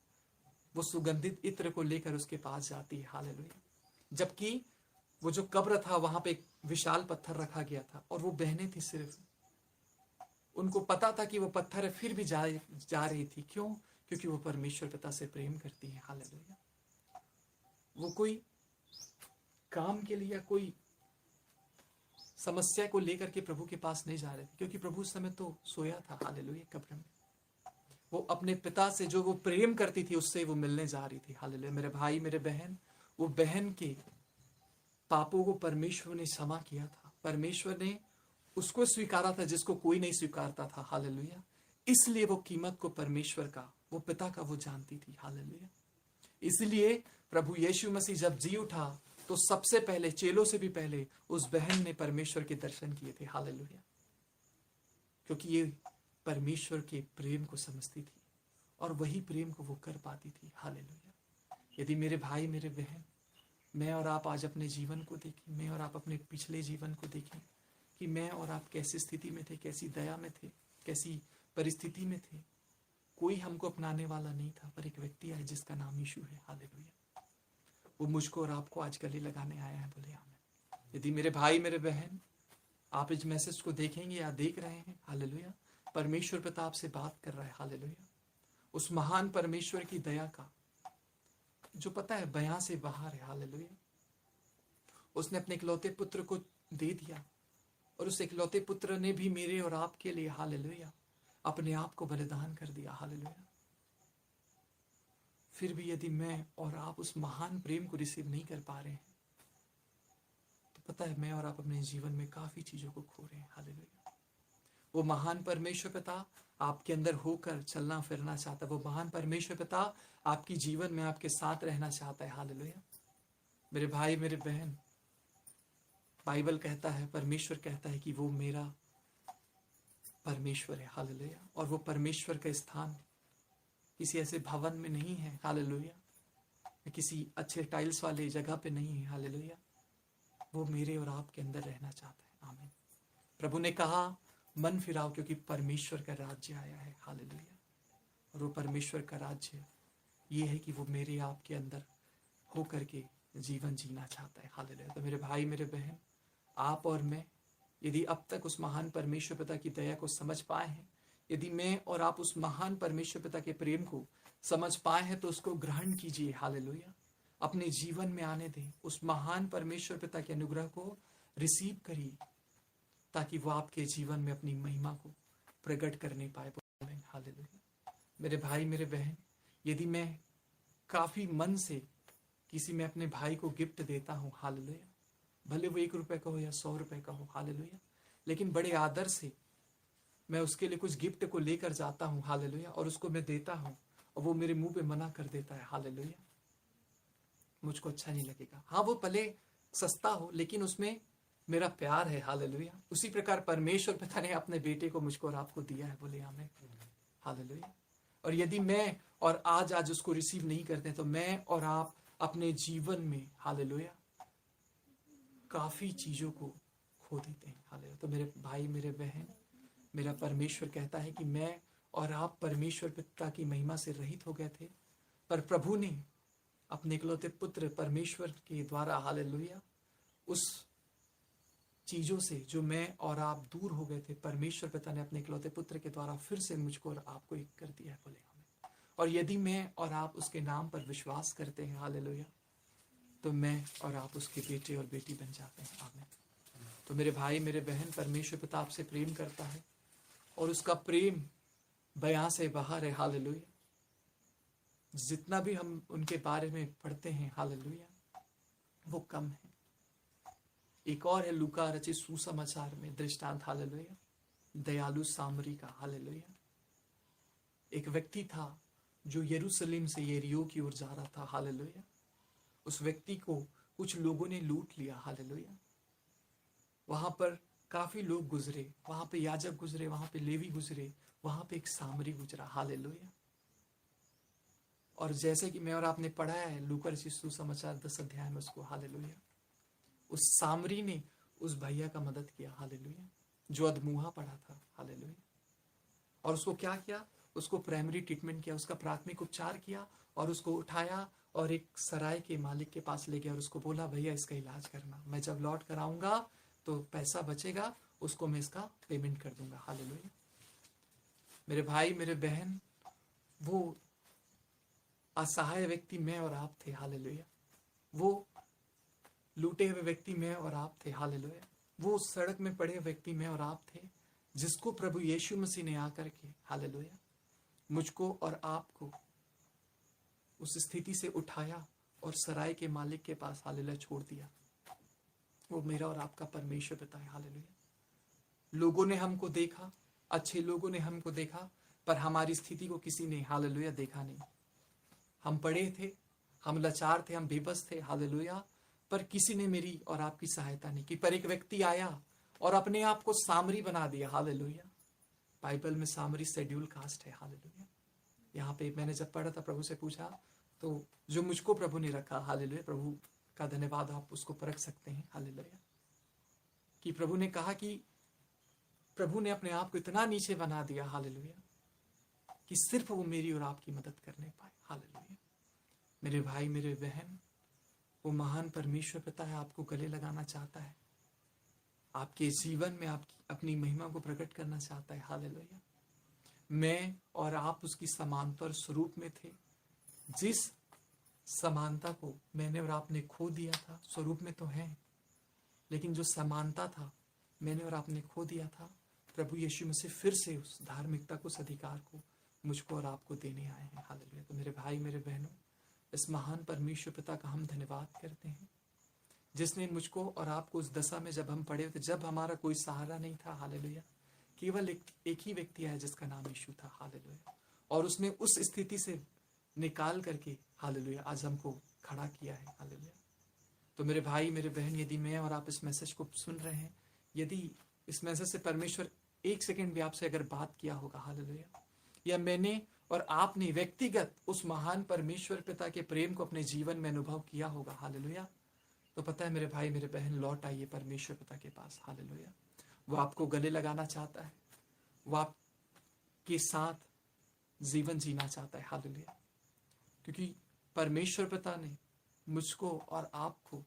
वो सुगंधित इत्र को लेकर उसके पास जाती है, हालेलुया, जबकि वो जो कब्र था वहां पे एक विशाल पत्थर रखा गया था और वो बहनें थी, सिर्फ उनको पता था कि वो पत्थर फिर भी जा रही थी, क्यों? क्योंकि वो परमेश्वर पिता से प्रेम करती है, हालेलुया। वो कोई काम के लिए या कोई समस्या को लेकर के प्रभु के पास नहीं जा रहे थे, क्योंकि प्रभु उस समय तो सोया था, हालेलुया, कब्र में। वो अपने पिता से जो वो प्रेम करती थी उससे वो मिलने जा रही थी, हालेलुया। मेरे भाई, मेरे बहन, वो बहन के पापों को परमेश्वर ने क्षमा किया था, परमेश्वर ने उसको स्वीकारा था जिसको कोई नहीं स्वीकारता था, हालेलुया। इसलिए वो कीमत को परमेश्वर का, वो पिता का वो जानती थी, हालेलुया। इसलिए प्रभु यीशु मसीह जब जी उठा तो सबसे पहले, चेलों से भी पहले, उस बहन ने परमेश्वर के दर्शन किए थे, हालेलुया, क्योंकि ये परमेश्वर के प्रेम को समझती थी और वही प्रेम को वो कर पाती थी, हालेलुया। यदि मेरे भाई, मेरे बहन, मैं और आप आज अपने जीवन को देखें, मैं और आप अपने पिछले जीवन को देखें कि मैं और आप कैसी स्थिति में थे, कैसी दया में थे, कैसी परिस्थिति में थे। कोई हमको अपनाने वाला नहीं था, पर एक व्यक्ति है जिसका नाम यीशु है, हालेलुया। वो मुझको और आपको आज गले लगाने आया है, बोले आमीन। यदि मेरे भाई, मेरे बहन, आप इस मैसेज को देखेंगे या देख रहे हैं, हालेलुया, परमेश्वर पिता आपसे बात कर रहा है, हालेलुया। उस महान परमेश्वर की दया का जो पता है बयां से बाहर है, हालेलुया। उसने अपने इकलौते पुत्र को दे दिया और उस इकलौते पुत्र ने भी मेरे और आपके लिए, हालेलुया, अपने आप को बलिदान कर दिया, हालेलुया। फिर भी यदि मैं और आप उस महान प्रेम को रिसीव नहीं कर पा रहे हैं तो पता है मैं और आप अपने जीवन में काफी चीजों को खो रहे हैं, हालेलुया। वो महान परमेश्वर पिता आपके अंदर होकर चलना फिरना चाहता है, वो महान परमेश्वर पिता आपकी जीवन में आपके साथ रहना चाहता है, हालेलुया। मेरे भाई, मेरे बहन, बाइबल कहता है, परमेश्वर कहता है कि वो मेरा परमेश्वर है, हालेलुया, और वो परमेश्वर का स्थान किसी ऐसे भवन में नहीं है, हालेलुया, किसी अच्छे टाइल्स वाले जगह पे नहीं है, हालेलुया। वो मेरे और आपके अंदर रहना चाहता है, आमीन। प्रभु ने कहा मन फिराओ क्योंकि परमेश्वर का राज्य आया है, हालेलुया। और वो परमेश्वर का राज्य ये है कि वो मेरे आपके अंदर होकर के जीवन जीना चाहता है, हालेलुया। तो मेरे भाई, मेरे बहन, आप और मैं यदि अब तक उस महान परमेश्वर पिता की दया को समझ पाए हैं, यदि मैं और आप उस महान परमेश्वर पिता के प्रेम को समझ पाए हैं तो उसको ग्रहण कीजिए। हालेलुया। अपने जीवन में आने दें, उस महान परमेश्वर पिता के अनुग्रह को रिसीव करिए, ताकि वो आपके जीवन में अपनी महिमा को प्रकट करने पाए। हालेलुया। मेरे भाई मेरे बहन, यदि मैं काफी मन से किसी में अपने भाई को गिफ्ट देता हूँ, हालेलुया, भले वो 1 रुपए का हो या 100 रुपए का हो, हालेलुया, लेकिन बड़े आदर से मैं उसके लिए कुछ गिफ्ट को लेकर जाता हूँ, हालेलुया, और उसको मैं देता हूँ और वो मेरे मुंह पे मना कर देता है, हालेलुया, मुझको अच्छा नहीं लगेगा। हाँ, वो भले सस्ता हो लेकिन उसमें मेरा प्यार है, हालेलुया। उसी प्रकार परमेश्वर पिता ने अपने बेटे को मुझको और आपको दिया है, बोले आमीन, हालेलुया। और यदि मैं और आज उसको रिसीव नहीं करते तो मैं और आप अपने जीवन में, हालेलुया, काफी चीजों को खो देते हैं, हालेलुया। तो मेरे भाई मेरे बहन, मेरा परमेश्वर कहता है कि मैं और आप परमेश्वर पिता की महिमा से रहित हो गए थे, पर प्रभु ने अपने इकलौते पुत्र परमेश्वर के द्वारा, हालेलुया, उस चीजों से जो मैं और आप दूर हो गए थे, परमेश्वर पिता ने अपने इकलौते पुत्र के द्वारा फिर से मुझको और आपको एक कर दिया है, बोले हमें। और यदि मैं और आप उसके नाम पर विश्वास करते हैं, हालेलुया, तो मैं और आप उसके बेटे और बेटी बन जाते हैं, आमीन। तो मेरे भाई मेरे बहन, परमेश्वर पिता आपसे प्रेम करता है और उसका प्रेम बयां से बाहर है, हालेलुया। जितना भी हम उनके बारे में पढ़ते हैं, हालेलुया, वो कम है। एक और है लूका रचित सुसमाचार में दृष्टांत, हालेलुया, दयालु सामरी का, हालेलुया। एक व्यक्ति था जो यरूशलेम से यरीहो की ओर जा रहा था, हालेलुया। उस व्यक्ति को कुछ लोगों ने लूट लिया, हालेलुया। वहां पर काफी लोग गुजरे, वहां पे याजक गुजरे, वहां पे लेवी गुजरे, वहां पे एक सामरी गुजरा, हालेलुया। और जैसे कि मैं और आपने पढ़ा है लूका रचित सुसमाचार 10 अध्याय में उसको, हालेलुया, उस सामरी ने उस भैया का मदद किया, हालेलुया, जो अधमुहा पड़ा था, हालेलुया। और उसको क्या किया? उसको प्राइमरी ट्रीटमेंट किया, उसका प्राथमिक उपचार किया और उसको उठाया और एक सराय के मालिक के पास ले गया और उसको बोला, भैया इसका इलाज करना, मैं जब लौट कर आऊंगा तो पैसा बचेगा, उसको मैं इसका पेमेंट कर दूंगा, हालेलुया। मेरे भाई मेरे बहन, वो असहाय व्यक्ति मैं और आप थे, हालेलुया। वो लूटे हुए व्यक्ति मैं और आप थे, हालेलुया। वो सड़क में पड़े व्यक्ति मैं और आप थे, जिसको प्रभु यीशु मसीह ने आकर के, हालेलुया, मुझको और आपको उस स्थिति से उठाया और सराय के मालिक के पास, हालेलुया, छोड़ दिया। वो मेरा और आपका परमेश्वर पिता है, हालेलुया। लोगों ने हमको देखा, अच्छे लोगों ने हमको देखा, पर हमारी स्थिति को किसी ने, हालेलुया, देखा नहीं। हम पड़े थे, हम लाचार थे, हम बेबस थे, हालेलुया, पर किसी ने मेरी और आपकी सहायता नहीं की। पर एक व्यक्ति आया और अपने आप को सामरी बना दिया, हालेलुया। बाइबल में सामरी शेड्यूल कास्ट है, हालेलुया। यहाँ पे मैंने जब पढ़ा था, प्रभु से पूछा, तो जो मुझको प्रभु ने रखा, हालेलुया, प्रभु का धन्यवाद, आप उसको परख सकते हैं, हालेलुया, कि प्रभु ने कहा कि प्रभु ने अपने आप को इतना नीचे बना दिया, हालेलुया, कि सिर्फ वो मेरी और आपकी मदद करने पाए, हालेलुया। मेरे भाई मेरे बहन, वो महान परमेश्वर पिता है, आपको गले लगाना चाहता है, आपके जीवन में आपकी अपनी महिमा को प्रकट करना चाहता है, हालेलुया। मैं और आप उसकी समांतर स्वरूप में थे। जिस समानता को मैंने और आपने खो दिया था, स्वरूप में तो है, लेकिन जो समानता था मैंने और आपने खो दिया था, प्रभु यीशु मसीह फिर से उस धार्मिकता को, उस अधिकार को मुझको और आपको देने आए हैं, हालेलुया। तो मेरे भाई मेरे बहनों, इस महान परमेश्वर पिता का हम धन्यवाद करते हैं, जिसने मुझको और आपको उस दशा में जब हम पड़े थे, जब हमारा कोई सहारा नहीं था, हालेलुया, केवल एक ही व्यक्ति आया जिसका नाम यीशु था, हालेलुया, और उसने उस स्थिति से निकाल करके, हालेलुया, आज हमको खड़ा किया है, हालेलुया। तो मेरे भाई मेरे बहन, यदि मैं और आप इस मैसेज को सुन रहे हैं, यदि इस मैसेज से परमेश्वर 1 सेकंड भी आपसे अगर बात किया होगा, हालेलुया, या मैंने और आपने व्यक्तिगत उस महान परमेश्वर पिता के प्रेम को अपने जीवन में अनुभव किया होगा, हालेलुया, तो पता है मेरे भाई मेरे बहन, लौट आइए परमेश्वर पिता के पास, हालेलुया। वो आपको गले लगाना चाहता है, वो आपके साथ जीवन जीना चाहता है, हालेलुया, क्योंकि परमेश्वर पिता ने मुझको और आपको,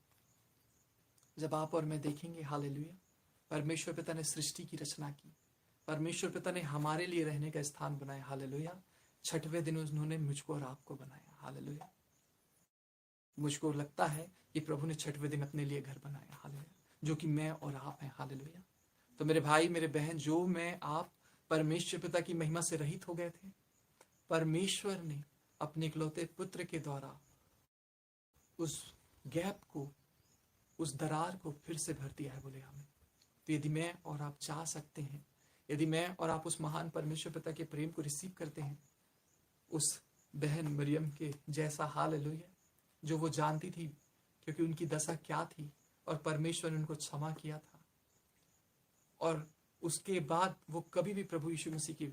जब आप और मैं देखेंगे, हालेलुया, परमेश्वर पिता ने सृष्टि की रचना की, परमेश्वर पिता ने हमारे लिए रहने का स्थान बनाया, हालेलुया, छठवें दिन उन्होंने मुझको और आपको बनाया। हालेलुया। मुझको लगता है कि प्रभु ने छठवें दिन अपने लिए घर बनाया। हालेलुया। जो कि मैं और आप हैं। हालेलुया। तो मेरे भाई मेरे बहन, जो मैं आप परमेश्वर पिता की महिमा से रहित हो गए थे, परमेश्वर ने अपने इकलौते पुत्र के द्वारा उस गैप को, उस दरार को फिर से भर दिया है। बोले हमें। तो यदि मैं और आप चाह सकते हैं, यदि मैं और आप उस महान परमेश्वर पिता के प्रेम को रिसीव करते हैं, उस बहन मरियम के जैसा, हालेलुया, जो वो जानती थी क्योंकि उनकी दशा क्या थी और परमेश्वर ने उनको क्षमा किया था, और उसके बाद वो कभी भी प्रभु यीशु मसीह के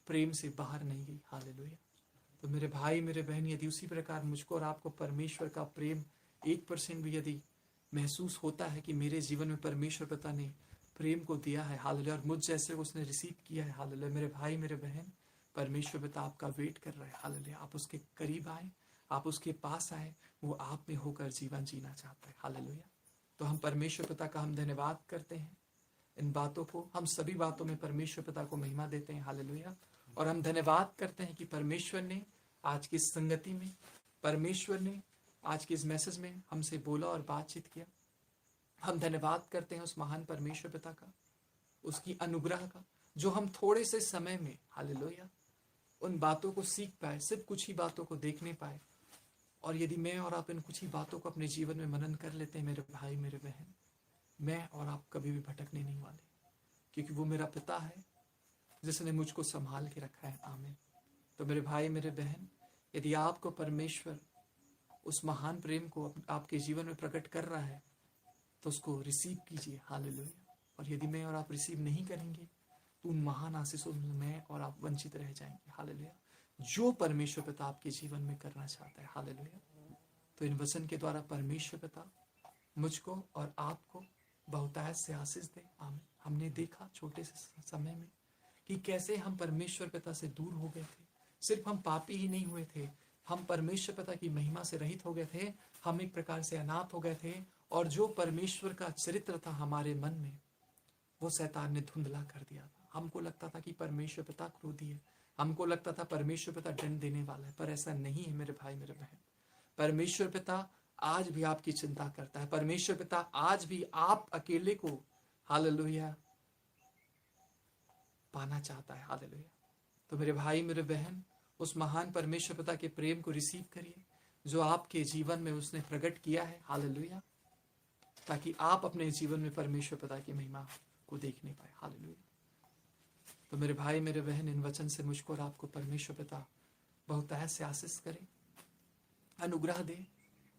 प्रेम से बाहर नहीं गई। हालेलुया। तो मेरे भाई मेरे बहन, यदि उसी प्रकार मुझको और आपको परमेश्वर का प्रेम 1% भी यदि महसूस होता है कि मेरे जीवन में परमेश्वर पिता ने प्रेम को दिया है, हालेलुया, और मुझ जैसे उसने रिसीव किया है, हालेलुया, मेरे भाई मेरे बहन, परमेश्वर पिता आपका वेट कर रहा है। हालेलुया। आप उसके करीब आए, आप उसके पास आए, वो आप में होकर जीवन जीना चाहता है। हालेलुया। तो हम परमेश्वर पिता का हम धन्यवाद करते हैं। इन बातों को, हम सभी बातों में परमेश्वर पिता को महिमा देते हैं। हालेलुया। और हम धन्यवाद करते हैं कि परमेश्वर ने आज की इस संगति में, परमेश्वर ने आज के इस मैसेज में हमसे बोला और बातचीत किया। हम धन्यवाद करते हैं उस महान परमेश्वर पिता का, उसकी अनुग्रह का, जो हम थोड़े से समय में, हालेलुया, उन बातों को सीख पाए, सिर्फ कुछ ही बातों को देखने पाए। और यदि मैं और आप इन कुछ ही बातों को अपने जीवन में मनन कर लेते हैं, मेरे भाई मेरे बहन, मैं और आप कभी भी भटकने नहीं वाले, क्योंकि वो मेरा पिता है जिसने मुझको संभाल के रखा है। आमीन। तो मेरे भाई मेरे बहन, यदि आपको परमेश्वर उस महान प्रेम को आपके जीवन में प्रकट कर रहा है, तो उसको रिसीव कीजिए। हालेलुया। और यदि मैं और आप रिसीव नहीं करेंगे, तो उन महान आशीषों में मैं और आप वंचित रह जाएंगे। हालेलुया। जो परमेश्वर पिता आपके जीवन में करना चाहता है। हालेलुया। तो इन वचन के द्वारा परमेश्वर पिता मुझको और आपको बहुतायत से आशीष दे। आमीन। हमने देखा छोटे से समय में कि कैसे हम परमेश्वर पिता से दूर हो गए थे। सिर्फ हम पापी ही नहीं हुए थे, हम परमेश्वर पिता की महिमा से रहित हो गए थे, हम एक प्रकार से अनाथ हो गए थे, और जो परमेश्वर का चरित्र था हमारे मन में, वो शैतान ने धुंधला कर दिया था। हमको लगता था कि परमेश्वर पिता क्रोधी है, हमको लगता था परमेश्वर पिता दंड देने वाला है, पर ऐसा नहीं है मेरे भाई मेरे बहन। परमेश्वर पिता आज भी आपकी चिंता करता है। परमेश्वर पिता आज भी आप अकेले को, हालेलुया, पाना चाहता है। हालेलुया। तो मेरे भाई मेरे बहन, उस महान परमेश्वर पिता के प्रेम को रिसीव करिए जो आपके जीवन में उसने प्रकट किया है। हालेलुया। ताकि आप अपने जीवन में परमेश्वर पिता की महिमा को देखने पाए। हालेलुया। तो मेरे भाई मेरे बहन, इन वचन से मुझको और आपको परमेश्वर पिता बहुतायत से आशीष करे, अनुग्रह दे।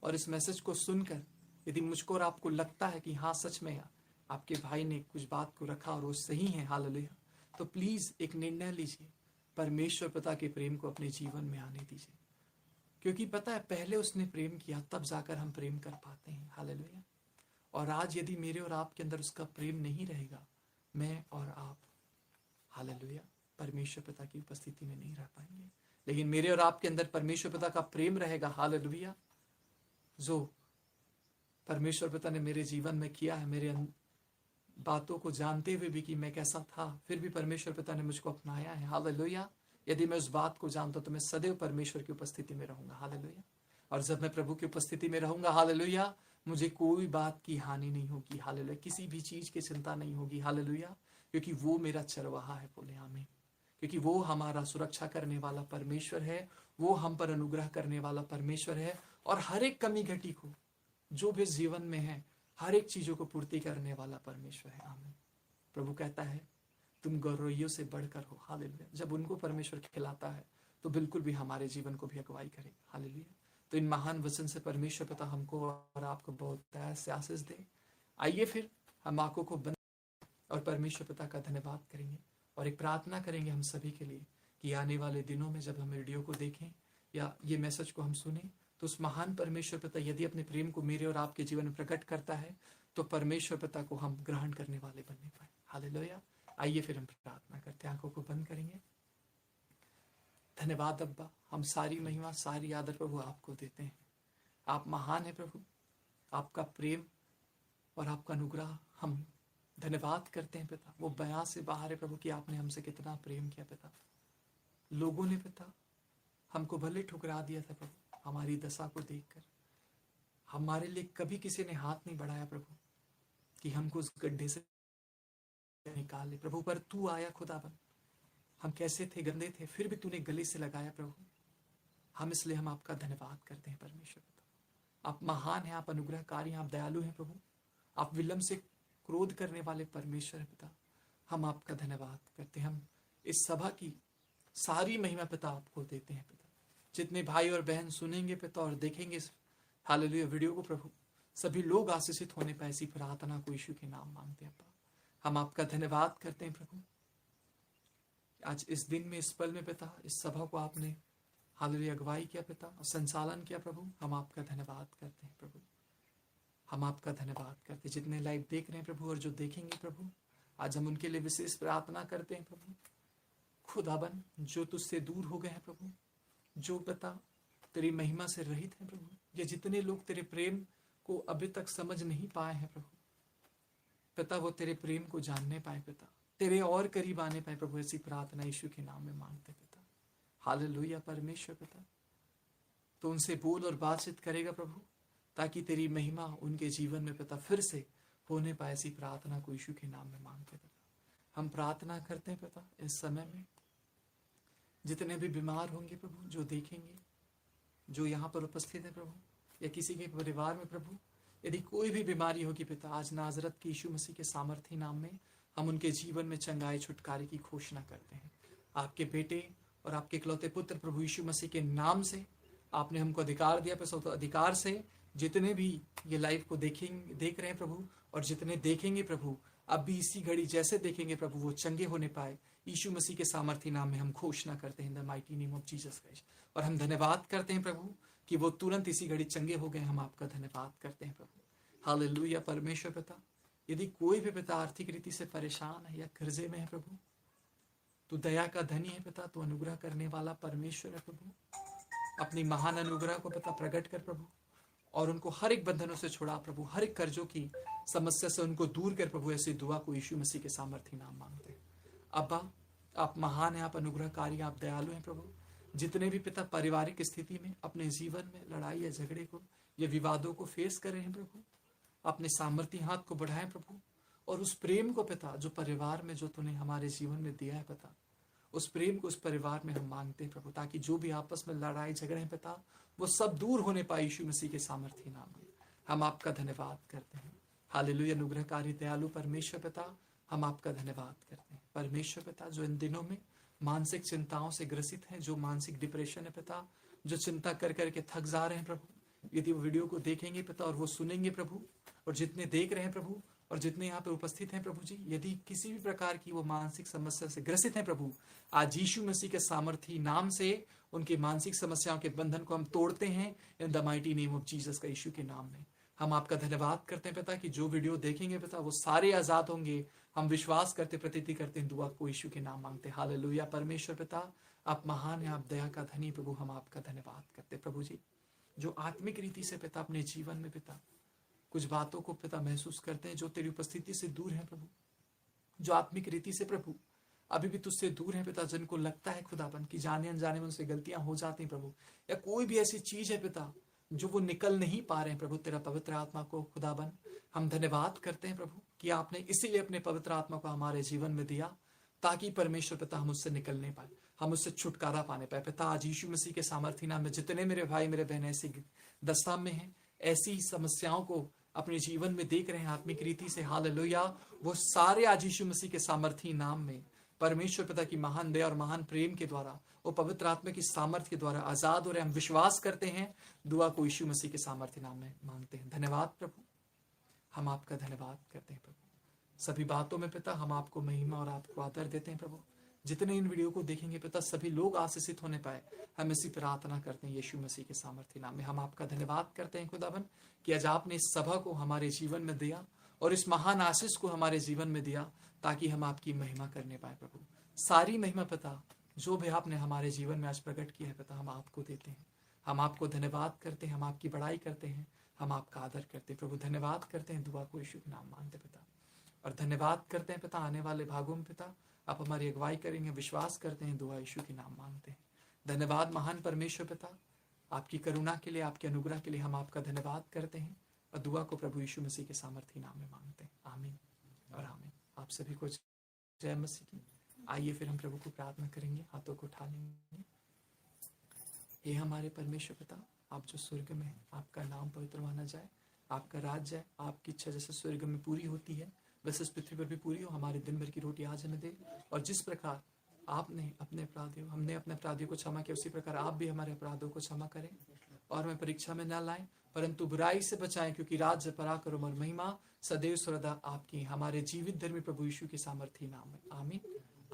और इस मैसेज को सुनकर यदि मुझको और आपको लगता है कि हाँ सच में आपके भाई ने कुछ बात को रखा और वो सही है, हालेलुया, तो प्लीज एक निर्णय लीजिए, परमेश्वर पिता के प्रेम को अपने जीवन में आने दीजिए। क्योंकि पता है, पहले उसने प्रेम किया, तब जाकर हम प्रेम कर पाते हैं। हालेलुया। और आज यदि मेरे और आपके अंदर उसका प्रेम नहीं रहेगा, मैं और आप, हालेलुया, परमेश्वर पिता की उपस्थिति में नहीं रह पाएंगे। लेकिन मेरे और आपके अंदर परमेश्वर पिता का प्रेम रहेगा, हालेलुया, जो परमेश्वर पिता ने मेरे जीवन में किया है, मेरे बातों को जानते हुए भी कि मैं कैसा था, फिर भी परमेश्वर पिता ने मुझको अपनाया है। हालेलुया। यदि मैं उस बात को जानता हूं तो मैं सदैव परमेश्वर की उपस्थिति में रहूंगा। हालेलुया। और जब मैं प्रभु की उपस्थिति में रहूंगा, हालेलुया, मुझे कोई बात की हानि नहीं होगी। हालेलुया। किसी भी चीज की चिंता नहीं होगी। हालेलुया। क्योंकि वो मेरा चरवाहा है। बोले आमीन। क्योंकि वो हमारा सुरक्षा करने वाला परमेश्वर है, वो हम पर अनुग्रह करने वाला परमेश्वर है, और हर एक कमी घटी को जो भी जीवन में है, हर एक चीजों को पूर्ति करने वाला परमेश्वर है। आमीन। प्रभु कहता है तुम गौरवैयों से बढ़कर हो। हालेलुया। जब उनको परमेश्वर खिलाता है तो बिल्कुल भी हमारे जीवन को भी अगुवाई करेगा। हालेलुया। तो इन महान वचन से परमेश्वर पिता हमको और आपको बहुत से आशीष दे। आइए फिर हम आंखों को बंद और परमेश्वर पिता का धन्यवाद करेंगे और एक प्रार्थना करेंगे हम सभी के लिए कि आने वाले दिनों में जब हम वीडियो को देखें या ये मैसेज को हम सुने, तो उस महान परमेश्वर पिता यदि अपने प्रेम को मेरे और आपके जीवन में प्रकट करता है, तो परमेश्वर पिता को हम ग्रहण करने वाले बनने पाए। हालेलुया। आइए फिर हम प्रार्थना करते हैं, आंखों को बंद करेंगे। धन्यवाद अब्बा, हम सारी महिमा सारी आदर प्रभु आपको देते हैं। आप महान है प्रभु, आपका प्रेम और आपका अनुग्रह हम धन्यवाद करते हैं पिता, वो बयां से बाहर है प्रभु कि आपने हमसे कितना प्रेम किया पिता। लोगों ने पिता हमको भले ठुकरा दिया था प्रभु, हमारी दशा को देखकर हमारे लिए कभी किसी ने हाथ नहीं बढ़ाया प्रभु कि हमको उस गड्ढे से निकाल ले प्रभु, पर तू आया खुदाबंद। हम कैसे थे, गंदे थे, फिर भी तूने गले से लगाया प्रभु। हम आपका धन्यवाद करते हैं परमेश्वर पिता। आप महान हैं, आप अनुग्रहकारी हैं, आप दयालु हैं प्रभु, आप विलंब से क्रोध करने वाले परमेश्वर है पिता। हम आपका धन्यवाद करते हैं। हम इस सभा की सारी महिमा पिता आपको देते हैं पिता। जितने भाई और बहन सुनेंगे पिता और देखेंगे इस हालेलुया वीडियो को प्रभु, सभी लोग आशीषित होने पाए, ऐसी प्रार्थना को यीशु के नाम मांगते हैं पिता। हम आपका धन्यवाद करते हैं प्रभु। आज इस दिन में, इस पल में पिता, इस सभा को आपने हालेलुया अगुवाई किया पिता और संचालन किया प्रभु। हम आपका धन्यवाद करते हैं प्रभु। हम आपका धन्यवाद करते हैं। जितने लाइव देख रहे हैं प्रभु और जो देखेंगे प्रभु, आज हम उनके लिए विशेष प्रार्थना करते हैं प्रभु। खुदाबंद, जो तुझसे दूर हो गए हैं प्रभु, जो पिता तेरी महिमा से रहित हैं प्रभु, ये जितने लोग तेरे प्रेम को अभी तक समझ नहीं पाए हैं प्रभु पिता, वो तेरे प्रेम को जानने पाए पिता, तेरे और करीब आने पाए प्रभु। ऐसी प्रार्थना यीशु के नाम में मांगते पिता। हालेलुया परमेश्वर पिता, तो उनसे बोल और बातचीत करेगा प्रभु, ताकि तेरी महिमा उनके जीवन में पिता फिर से होने पाए। ऐसी प्रार्थना को यीशु के नाम में मांगते पिता। हम प्रार्थना करते हैं पिता, इस समय में जितने भी बीमार होंगे प्रभु, जो देखेंगे, जो यहाँ पर उपस्थित है प्रभु, या किसी के परिवार में प्रभु, यदि कोई भी बीमारी होगी पिता, आज नाजरत के यीशु मसीह के सामर्थी नाम में हम उनके जीवन में चंगाई छुटकारे की घोषणा करते हैं। आपके बेटे और आपके इकलौते पुत्र प्रभु यीशु मसीह के नाम से आपने हमको अधिकार दिया पिता, तो अधिकार से जितने भी ये लाइव को देख रहे हैं प्रभु, और जितने देखेंगे प्रभु, अब भी इसी घड़ी जैसे देखेंगे प्रभु, वो चंगे होने पाए। यीशु मसीह के सामर्थी नाम में हम घोषणा करते हैं, in the mighty name of Jesus Christ. और हम धन्यवाद करते हैं प्रभु कि वो तुरंत इसी घड़ी चंगे हो गए। हम आपका धन्यवाद करते हैं प्रभु। हालेलुया परमेश्वर पिता, यदि कोई भी पिता आर्थिक रीति से परेशान है या कर्जे में है प्रभु, तू दया का धनी है पिता, तू अनुग्रह करने वाला परमेश्वर है प्रभु। अपनी महान अनुग्रह को पिता प्रकट कर प्रभु, और उनको हर एक बंधनों से छुड़ा प्रभु, हर एक कर्जों की समस्या से उनको दूर कर प्रभु। ऐसी दुआ को यीशु मसीह के सामर्थी नाम मांगते हैं। अब्बा, आप महान हैं, आप अनुग्रहकारी, आप दयालु हैं प्रभु। जितने भी पिता पारिवारिक स्थिति में अपने जीवन में लड़ाई या झगड़े को या विवादों को फेस कर रहे हैं प्रभु, अपने सामर्थी हाथ को बढ़ाएं प्रभु, और उस प्रेम को पिता जो परिवार में जो तूने हमारे जीवन में दिया है पिता, उस प्रेम को उस परिवार में हम मांगते हैं प्रभु, ताकि जो भी आपस में लड़ाई झगड़े हैं पिता, वो सब दूर होने पाए यीशु मसीह के सामर्थी नाम में। हम आपका धन्यवाद करते हैं। हालेलुया अनुग्रहकारी दयालु परमेश्वर पिता, हम आपका धन्यवाद करते हैं। परमेश्वर पिता, जो इन दिनों में मानसिक चिंताओं से ग्रसित हैं, जो मानसिक डिप्रेशन है पिता, जो चिंता कर करके थक जा रहे हैं प्रभु, यदि वो वीडियो को देखेंगे पिता और वो सुनेंगे प्रभु, और जितने देख रहे हैं प्रभु और जितने यहाँ पे उपस्थित हैं प्रभु जी, यदि किसी भी प्रकार की वो मानसिक समस्या से ग्रसित हैं प्रभु, आज यीशु मसीह के सामर्थी नाम से उनकी मानसिक समस्याओं के बंधन को हम तोड़ते हैं, in the mighty name of Jesus का, यीशु के नाम में। हम आपका धन्यवाद करते हैं पिता कि जो वीडियो देखेंगे पिता, वो सारे आजाद होंगे। हम विश्वास करते, प्रतीति करते हैं, दुआ को यीशु के नाम मांगते हैं। हालेलुया परमेश्वर पिता, आप महान हैं, आप दया का धनी प्रभु। हम आपका धन्यवाद करते प्रभु जी, जो आत्मिक रीति से पिता अपने जीवन में पिता कुछ बातों को पिता महसूस करते हैं, जो तेरी उपस्थिति से दूर है प्रभु, जो आत्मिक रीति से प्रभु अभी भी तुझसे दूर है पिता, जिनको लगता है खुदाबंद कि जाने अनजाने में उनसे गलतियां हो जाती हैं प्रभु, या कोई भी ऐसी चीज है पिता जो वो निकल नहीं पा रहे हैं प्रभु, तेरा पवित्र आत्मा को खुदाबंद हम धन्यवाद करते हैं प्रभु कि आपने इसीलिए अपने पवित्र आत्मा को हमारे जीवन में दिया, ताकि परमेश्वर पिता हम उससे निकलने पाए, हम उससे छुटकारा पाने पाए पिता। आज यीशु मसीह के सामर्थी नाम में जितने मेरे भाई मेरे बहन ऐसी दशा में हैं, ऐसी समस्याओं को अपने जीवन में देख रहे हैं आत्मिक रीति से, हालेलुया, वो सारे आज यीशु मसीह के सामर्थी नाम में परमेश्वर पिता की महान दया और महान प्रेम के द्वारा, वो पवित्र आत्मा की सामर्थ्य के द्वारा आजाद हो रहे। हम विश्वास करते हैं, दुआ को यीशु मसीह के सामर्थ्य नाम में मांगते हैं। धन्यवाद प्रभु, हम आपका धन्यवाद करते हैं प्रभु। सभी बातों में पिता हम आपको महिमा और आपको आदर देते हैं प्रभु। जितने इन वीडियो को देखेंगे पिता, सभी लोग आशीषित होने पाए, हम इसी प्रार्थना करते हैं यीशु मसीह के सामर्थ्य नाम में। हम आपका धन्यवाद करते हैं खुदावन कि आज आपने इस सभा को हमारे जीवन में दिया और इस महान आशीष को हमारे जीवन में दिया, ताकि हम आपकी महिमा करने पाए प्रभु। सारी महिमा पिता जो भी आपने हमारे जीवन में आज प्रकट किया है पिता, हम आपको देते हैं। हम आपको धन्यवाद करते हैं, हम आपकी बड़ाई करते हैं, हम आपका आदर करते हैं प्रभु। धन्यवाद करते हैं, दुआ को यीशु के नाम मांगते पिता, और धन्यवाद करते हैं पिता, आने वाले भागों में पिता आप हमारी अगुवाई करेंगे, विश्वास करते हैं, दुआ यीशु के नाम मांगते हैं। धन्यवाद महान परमेश्वर पिता, आपकी करुणा के लिए, आपके अनुग्रह के लिए हम आपका धन्यवाद करते हैं और दुआ को प्रभु यीशु मसीह के सामर्थी नाम में मांगते हैं। आमीन और आमीन। आप सभी को जय मसीह की। आइए फिर हम प्रभु को प्रार्थना करेंगे, हाथों को उठा लेंगे। हे हमारे परमेश्वर पिता, आप जो स्वर्ग में हैं, आपका नाम पवित्र माना जाए, आपका राज्य है, आपकी इच्छा जैसे स्वर्ग में पूरी होती है वैसे इस पृथ्वी पर भी पूरी हो। हमारे दिन भर की रोटी आज हमें दे, और जिस प्रकार हमने अपने अपराधियों को क्षमा किया उसी प्रकार आप भी हमारे अपराधों को क्षमा करें, और हमें परीक्षा में न लाएं परंतु बुराई से बचाएं, क्योंकि राज्य पराक्रम और महिमा सदैव सर्वदा आपकी। हमारे जीवित धर्मी प्रभु यीशु के सामर्थी नाम में आमीन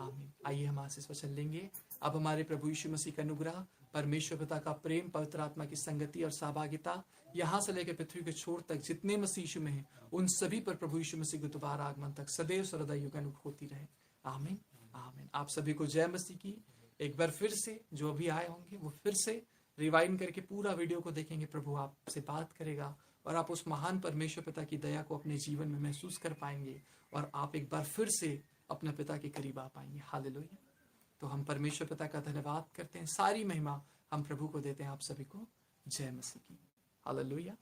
आमीन। आइए हम आशीष वचन लेंगे। अब हमारे प्रभु यीशु मसीह का अनुग्रह, परमेश्वर पिता का प्रेम, पवित्र आत्मा की संगति और सहभागिता यहाँ से लेकर पृथ्वी के छोर तक जितने मसीह यीशु में हैं उन सभी पर प्रभु यीशु मसीह के दोबारा आगमन तक सदैव सर्वदा युगानुग होती रहे। आमीन आमीन। आप सभी को जय मसीह की। एक बार फिर से जो अभी आए होंगे वो फिर से रिवाइंड करके पूरा वीडियो को देखेंगे। प्रभु आपसे बात करेगा और आप उस महान परमेश्वर पिता की दया को अपने जीवन में महसूस कर पाएंगे और आप एक बार फिर से अपने पिता के करीब आ पाएंगे। हालेलुया। तो हम परमेश्वर पिता का धन्यवाद करते हैं, सारी महिमा हम प्रभु को देते हैं। आप सभी को जय मसीह की। हालेलुया।